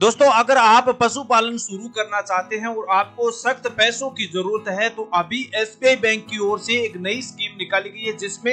दोस्तों, अगर आप पशुपालन शुरू करना चाहते हैं और आपको सख्त पैसों की जरूरत है तो अभी एसबीआई बैंक की ओर से एक नई स्कीम निकाली गई है जिसमें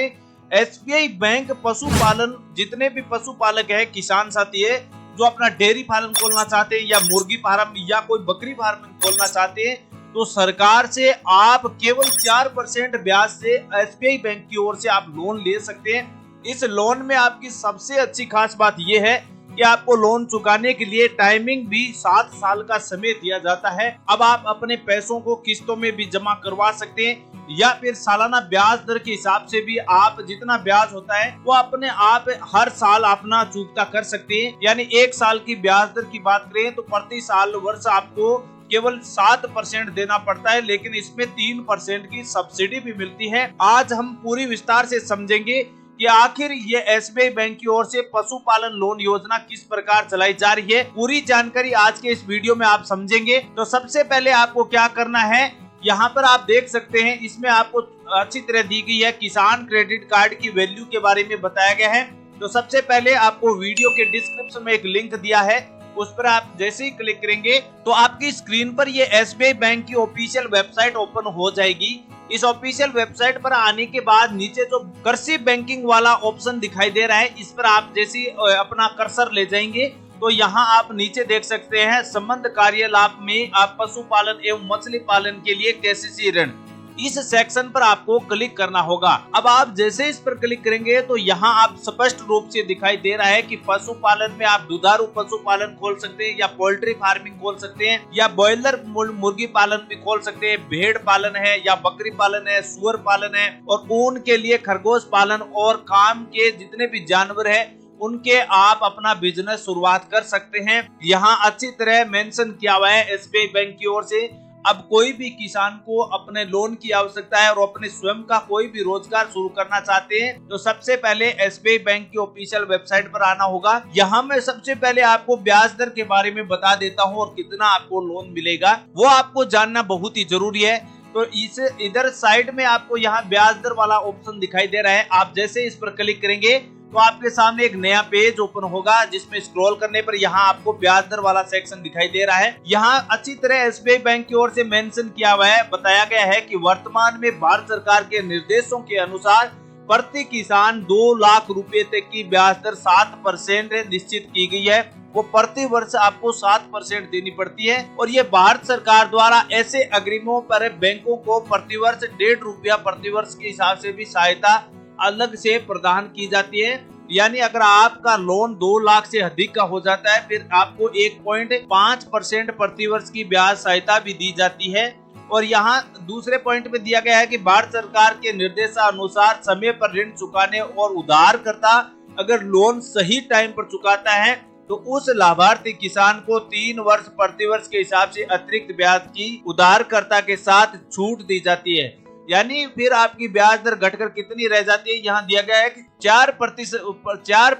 एसबीआई बैंक पशुपालन जितने भी पशुपालक है, किसान साथी है जो अपना डेयरी फार्म खोलना चाहते हैं या मुर्गी फार्म या कोई बकरी फार्म खोलना चाहते हैं, तो सरकार से आप केवल 4% ब्याज से एसबीआई बैंक की ओर से आप लोन ले सकते हैं। इस लोन में आपकी सबसे अच्छी खास बात यह है कि आपको लोन चुकाने के लिए टाइमिंग भी 7 साल का समय दिया जाता है। अब आप अपने पैसों को किस्तों में भी जमा करवा सकते हैं या फिर सालाना ब्याज दर के हिसाब से भी आप जितना ब्याज होता है वो अपने आप हर साल अपना चुकता कर सकते हैं। यानी 1 साल की ब्याज दर की बात करें तो प्रति साल वर्ष आपको केवल 7% देना पड़ता है, लेकिन इसमें 3% की सब्सिडी भी मिलती है। आज हम पूरी विस्तार से समझेंगे कि आखिर ये एसबीआई बैंक की ओर से पशुपालन लोन योजना किस प्रकार चलाई जा रही है। पूरी जानकारी आज के इस वीडियो में आप समझेंगे। तो सबसे पहले आपको क्या करना है, यहाँ पर आप देख सकते हैं इसमें आपको अच्छी तरह दी गई है किसान क्रेडिट कार्ड की वैल्यू के बारे में बताया गया है। तो सबसे पहले आपको वीडियो के डिस्क्रिप्शन में एक लिंक दिया है, उस पर आप जैसे ही क्लिक करेंगे तो आपकी स्क्रीन पर ये एसबीआई बैंक की ऑफिशियल वेबसाइट ओपन हो जाएगी। इस ऑफिशियल वेबसाइट पर आने के बाद नीचे जो कृषि बैंकिंग वाला ऑप्शन दिखाई दे रहा है, इस पर आप जैसे अपना कर्सर ले जाएंगे तो यहाँ आप नीचे देख सकते हैं संबंध कार्य लाभ में आप पशुपालन एवं मछली पालन के लिए केसीसी ऋण, इस सेक्शन पर आपको क्लिक करना होगा। अब आप जैसे इस पर क्लिक करेंगे तो यहाँ आप स्पष्ट रूप से दिखाई दे रहा है कि पशुपालन में आप दुधारू पशुपालन खोल सकते हैं या पोल्ट्री फार्मिंग खोल सकते हैं या बॉयलर मुर्गी पालन भी खोल सकते हैं, भेड़ पालन है या बकरी पालन है, सुअर पालन है और ऊन के लिए खरगोश पालन और काम के जितने भी जानवर है उनके आप अपना बिजनेस शुरुआत कर सकते हैं। यहाँ अच्छी तरह मेंशन किया हुआ है एसबीआई बैंक की ओर से। अब कोई भी किसान को अपने लोन की आवश्यकता है और अपने स्वयं का कोई भी रोजगार शुरू करना चाहते हैं तो सबसे पहले एसबीआई बैंक की ऑफिशियल वेबसाइट पर आना होगा। यहाँ मैं सबसे पहले आपको ब्याज दर के बारे में बता देता हूँ और कितना आपको लोन मिलेगा वो आपको जानना बहुत ही जरूरी है। तो इस इधर साइड में आपको यहाँ ब्याज दर वाला ऑप्शन दिखाई दे रहा है। आप जैसे इस पर क्लिक करेंगे तो आपके सामने एक नया पेज ओपन होगा जिसमें स्क्रॉल करने पर यहाँ आपको ब्याज दर वाला सेक्शन दिखाई दे रहा है। यहाँ अच्छी तरह एसबीआई बैंक की ओर से मेंशन किया हुआ है, बताया गया है कि वर्तमान में भारत सरकार के निर्देशों के अनुसार प्रति किसान 2 लाख रुपए तक की ब्याज दर 7% निश्चित की गई है। वो प्रति वर्ष आपको 7% देनी पड़ती है और ये भारत सरकार द्वारा ऐसे अग्रिमों पर बैंकों को प्रतिवर्ष 1.5 रुपया प्रतिवर्ष के हिसाब से भी सहायता अलग से प्रदान की जाती है। यानी अगर आपका लोन 2 लाख से अधिक का हो जाता है फिर आपको 1.5% प्रतिवर्ष की ब्याज सहायता भी दी जाती है। और यहाँ दूसरे पॉइंट में दिया गया है कि भारत सरकार के निर्देशानुसार समय पर ऋण चुकाने और उधारकर्ता अगर लोन सही टाइम पर चुकाता है तो उस लाभार्थी किसान को 3 वर्ष प्रतिवर्ष के हिसाब से अतिरिक्त ब्याज की उधारकर्ता के साथ छूट दी जाती है। यानी फिर आपकी ब्याज दर घटकर कितनी रह जाती है, यहाँ दिया गया है कि 4%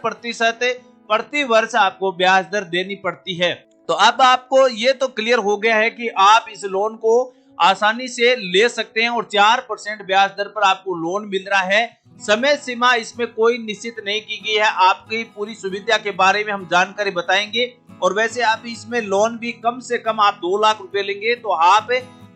प्रति वर्ष आपको ब्याज दर देनी पड़ती है। तो अब आपको ये तो क्लियर हो गया है कि आप इस लोन को आसानी से ले सकते हैं और 4% ब्याज दर पर आपको लोन मिल रहा है। समय सीमा इसमें कोई निश्चित नहीं की गई है, आपकी पूरी सुविधा के बारे में हम जानकारी बताएंगे। और वैसे आप इसमें लोन भी कम से कम आप 2 लाख रुपए लेंगे तो आप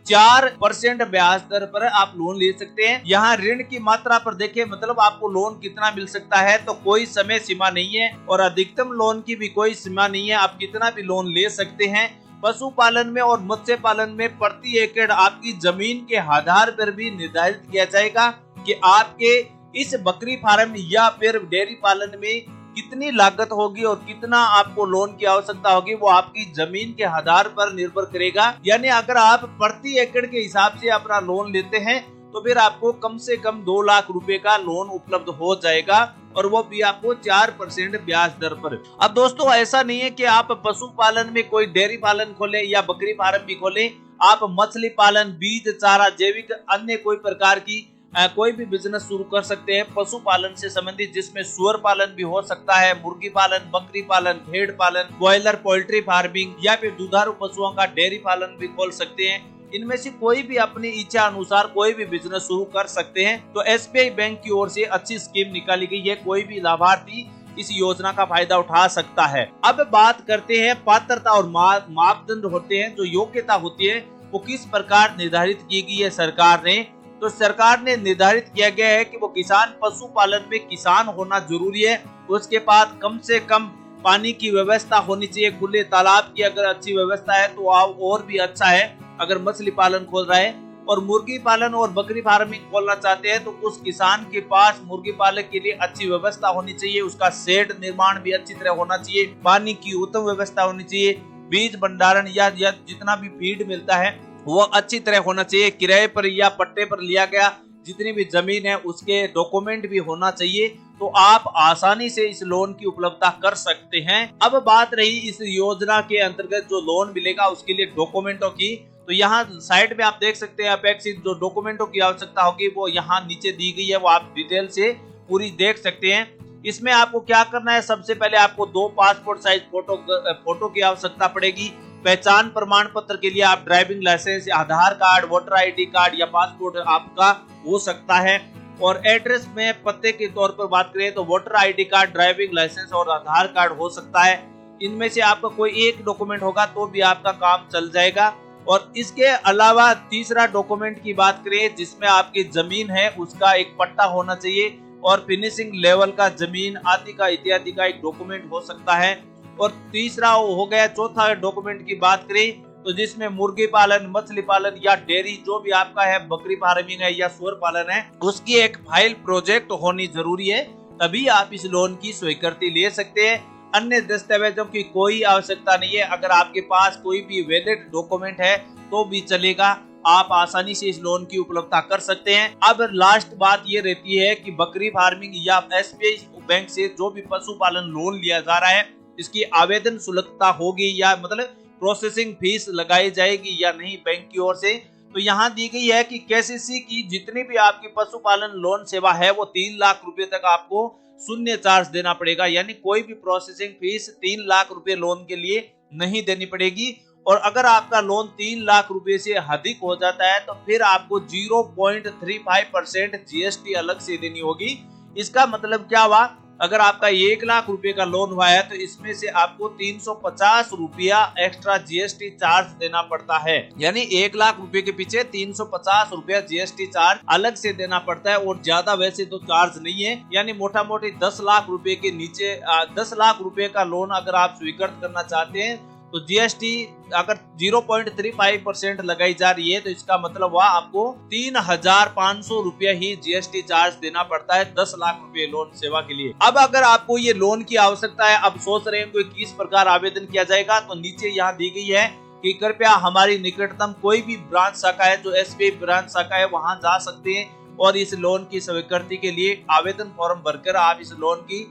4% ब्याज दर पर आप लोन ले सकते हैं। यहाँ ऋण की मात्रा पर देखें, मतलब आपको लोन कितना मिल सकता है, तो कोई समय सीमा नहीं है और अधिकतम लोन की भी कोई सीमा नहीं है, आप कितना भी लोन ले सकते हैं। पशुपालन में और मत्स्य पालन में प्रति एकड़ आपकी जमीन के आधार पर भी निर्धारित किया जाएगा कि आपके इस बकरी फार्म या फिर डेयरी पालन में कितनी लागत होगी और कितना आपको लोन की आवश्यकता होगी, वो आपकी जमीन के आधार पर निर्भर करेगा। यानी अगर आप प्रति एकड़ के हिसाब से अपना लोन लेते हैं तो फिर आपको कम से कम 2 लाख रुपए का लोन उपलब्ध हो जाएगा और वो भी आपको 4% ब्याज दर पर। अब दोस्तों ऐसा नहीं है कि आप पशुपालन में कोई डेयरी पालन खोलें या बकरी फार्म भी खोलें, आप मछली पालन, बीज चारा, जैविक अन्य कोई प्रकार की कोई भी बिजनेस शुरू कर सकते हैं पशुपालन से संबंधित, जिसमें सुअर पालन भी हो सकता है, मुर्गी पालन, बकरी पालन, भेड़ पालन, बॉयलर पोल्ट्री फार्मिंग या फिर दुधारू पशुओं का डेयरी पालन भी खोल सकते हैं। इनमें से कोई भी अपनी इच्छा अनुसार कोई भी बिजनेस शुरू कर सकते हैं। तो एसबीआई बैंक की ओर से अच्छी स्कीम निकाली गई है, कोई भी लाभार्थी इस योजना का फायदा उठा सकता है। अब बात करते हैं पात्रता और मापदंड होते हैं, जो योग्यता होती है वो किस प्रकार निर्धारित की गई है सरकार ने। तो सरकार ने निर्धारित किया गया है कि वो किसान पशुपालन में किसान होना जरूरी है, उसके बाद कम से कम पानी की व्यवस्था होनी चाहिए, खुले तालाब की अगर अच्छी व्यवस्था है तो और भी अच्छा है अगर मछली पालन खोल रहा है। और मुर्गी पालन और बकरी फार्मिंग खोलना चाहते हैं तो उस किसान के पास मुर्गी पालन के लिए अच्छी व्यवस्था होनी चाहिए, उसका शेड निर्माण भी अच्छी तरह होना चाहिए, पानी की उत्तम व्यवस्था होनी चाहिए, बीज भंडारण या जितना भी फीड मिलता है वो अच्छी तरह होना चाहिए, किराए पर या पट्टे पर लिया गया जितनी भी जमीन है उसके डॉक्यूमेंट भी होना चाहिए, तो आप आसानी से इस लोन की उपलब्धता कर सकते हैं। अब बात रही इस योजना के अंतर्गत जो लोन मिलेगा उसके लिए डॉक्यूमेंटों की, तो यहाँ साइड में आप देख सकते हैं अपेक्षित जो डॉक्यूमेंटों की आवश्यकता होगी वो यहाँ नीचे दी गई है, वो आप डिटेल से पूरी देख सकते हैं। इसमें आपको क्या करना है, सबसे पहले आपको 2 पासपोर्ट साइज फोटो की आवश्यकता पड़ेगी। पहचान प्रमाण पत्र के लिए आप ड्राइविंग लाइसेंस, आधार कार्ड, वोटर आईडी कार्ड या पासपोर्ट आपका हो सकता है। और एड्रेस में पते के तौर पर बात करें तो voter ID card, driving licence और आधार कार्ड हो सकता है। इनमें से आपका कोई एक डॉक्यूमेंट होगा तो भी आपका काम चल जाएगा। और इसके अलावा तीसरा डॉक्यूमेंट की बात करें जिसमें आपकी जमीन है उसका एक पट्टा होना चाहिए और फिनिशिंग लेवल का जमीन आदि का इत्यादि का एक डॉक्यूमेंट हो सकता है। और तीसरा हो गया, चौथा डॉक्यूमेंट की बात करें तो जिसमें मुर्गी पालन, मछली पालन या डेयरी जो भी आपका है, बकरी फार्मिंग है या सूअर पालन है, उसकी एक फाइल प्रोजेक्ट होनी जरूरी है, तभी आप इस लोन की स्वीकृति ले सकते हैं। अन्य दस्तावेजों की कोई आवश्यकता नहीं है, अगर आपके पास कोई भी वैलिड डॉक्यूमेंट है तो भी चलेगा, आप आसानी से इस लोन की उपलब्धता कर सकते हैं। अब लास्ट बात ये रहती है कि बकरी फार्मिंग या एसबीआई बैंक से जो भी पशुपालन लोन लिया जा रहा है इसकी आवेदन शुल्कता होगी या मतलब प्रोसेसिंग फीस लगाई जाएगी या नहीं बैंक की ओर से, तो यहाँ दी गई है कि केसीसी की जितनी भी आपकी पशुपालन लोन सेवा है वो 3 लाख रुपए तक आपको शून्य चार्ज देना पड़ेगा, यानी कोई भी प्रोसेसिंग फीस 3 लाख रुपए लोन के लिए नहीं देनी पड़ेगी। और अगर आपका लोन 3 लाख रुपए से अधिक हो जाता है तो फिर आपको 0.35% जीएसटी अलग से देनी होगी। इसका मतलब क्या हुआ, अगर आपका 1 लाख रुपए का लोन हुआ है तो इसमें से आपको 350 रुपया एक्स्ट्रा जीएसटी चार्ज देना पड़ता है, यानी 1 लाख रुपए के पीछे 350 रुपया जीएसटी चार्ज अलग से देना पड़ता है। और ज्यादा वैसे तो चार्ज नहीं है, यानी मोटा मोटी 10 लाख रुपए के नीचे 10 लाख रुपए का लोन अगर आप स्वीकृत करना चाहते हैं तो जीएसटी अगर 0.35% लगाई जा रही है तो इसका मतलब हुआ आपको 3,500 रुपया ही जीएसटी चार्ज देना पड़ता है 10 लाख रुपए लोन सेवा के लिए। अब अगर आपको ये लोन की आवश्यकता है, अब सोच रहे हैं कोई किस प्रकार आवेदन किया जाएगा, तो नीचे यहाँ दी गई है कि कृपया हमारी निकटतम कोई भी ब्रांच शाखा है जो एसबीआई ब्रांच शाखा है वहां जा सकते हैं और इस लोन की स्वीकृति के लिए आवेदन फॉर्म भरकर आप इस लोन की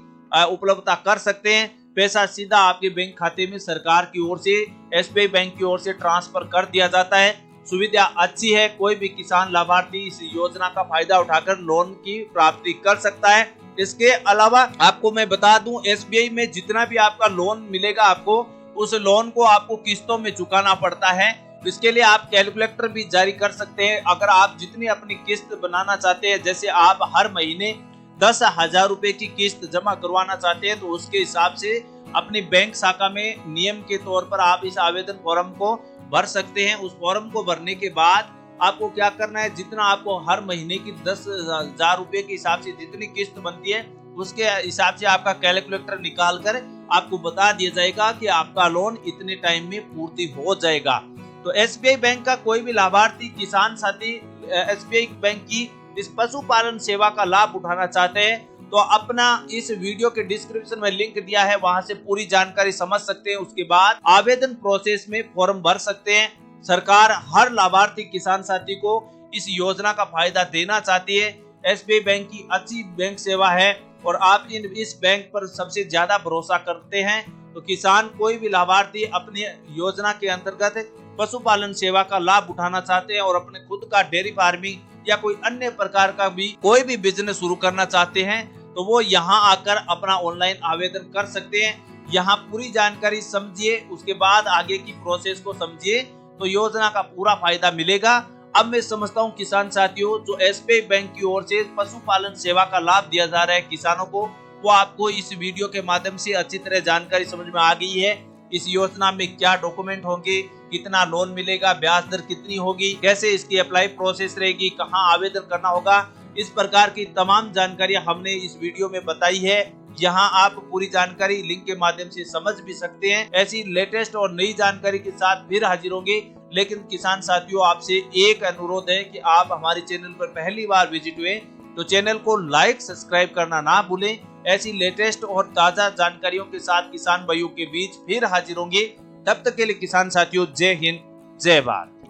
उपलब्धता कर सकते हैं। पैसा सीधा आपके बैंक खाते में सरकार की ओर से, एसबीआई बैंक की ओर से ट्रांसफर कर दिया जाता है। सुविधा अच्छी है, कोई भी किसान लाभार्थी इस योजना का फायदा उठाकर लोन की प्राप्ति कर सकता है। इसके अलावा आपको मैं बता दूं, एसबीआई में जितना भी आपका लोन मिलेगा आपको उस लोन को आपको किस्तों में चुकाना पड़ता है। इसके लिए आप कैलकुलेटर भी जारी कर सकते हैं। अगर आप जितनी अपनी किस्त बनाना चाहते हैं, जैसे आप हर महीने 10,000 रुपए की किस्त जमा करवाना चाहते हैं तो उसके हिसाब से अपनी बैंक शाखा में नियम के तौर पर आप इस आवेदन फॉर्म को भर सकते हैं। उस फॉर्म को भरने के बाद आपको क्या करना है, जितना आपको हर महीने की 10,000 रुपए के हिसाब से जितनी किस्त बनती है उसके हिसाब से आपका कैलकुलेटर निकाल कर आपको बता दिया जाएगा कि आपका लोन इतने टाइम में पूर्ति हो जाएगा। तो एसबीआई बैंक का कोई भी लाभार्थी किसान साथी एसबीआई बैंक की इस पशुपालन सेवा का लाभ उठाना चाहते हैं तो अपना इस वीडियो के डिस्क्रिप्शन में लिंक दिया है, वहां से पूरी जानकारी समझ सकते हैं। उसके बाद आवेदन प्रोसेस में फॉर्म भर सकते हैं। सरकार हर लाभार्थी किसान साथी को इस योजना का फायदा देना चाहती है। एसबीआई बैंक की अच्छी बैंक सेवा है और आप इस बैंक पर सबसे ज्यादा भरोसा करते हैं, तो किसान कोई भी लाभार्थी अपनी योजना के अंतर्गत पशुपालन सेवा का लाभ उठाना चाहते हैं और अपने खुद का डेयरी फार्मिंग या कोई अन्य प्रकार का भी कोई भी बिजनेस शुरू करना चाहते हैं तो वो यहाँ आकर अपना ऑनलाइन आवेदन कर सकते हैं। यहाँ पूरी जानकारी समझिए, उसके बाद आगे की प्रोसेस को समझिए तो योजना का पूरा फायदा मिलेगा। अब मैं समझता हूँ किसान साथियों, जो एसबीआई बैंक की ओर से पशुपालन सेवा का लाभ दिया जा रहा है किसानों को, वो आपको इस वीडियो के माध्यम से अच्छी तरह जानकारी समझ में आ गई है। इस योजना में क्या डॉक्यूमेंट होंगे, कितना लोन मिलेगा, ब्याज दर कितनी होगी, कैसे इसकी अप्लाई प्रोसेस रहेगी, कहां आवेदन करना होगा, इस प्रकार की तमाम जानकारी हमने इस वीडियो में बताई है। यहाँ आप पूरी जानकारी लिंक के माध्यम से समझ भी सकते हैं। ऐसी लेटेस्ट और नई जानकारी के साथ फिर हाजिर होंगे। लेकिन किसान साथियों, आपसे एक अनुरोध है कि आप हमारे चैनल पर पहली बार विजिट हुए तो चैनल को लाइक सब्सक्राइब करना ना भूलें। ऐसी लेटेस्ट और ताजा जानकारियों के साथ किसान भाइयों के बीच फिर हाजिर होंगे। तब तक के लिए किसान साथियों, जय हिंद, जय भारत।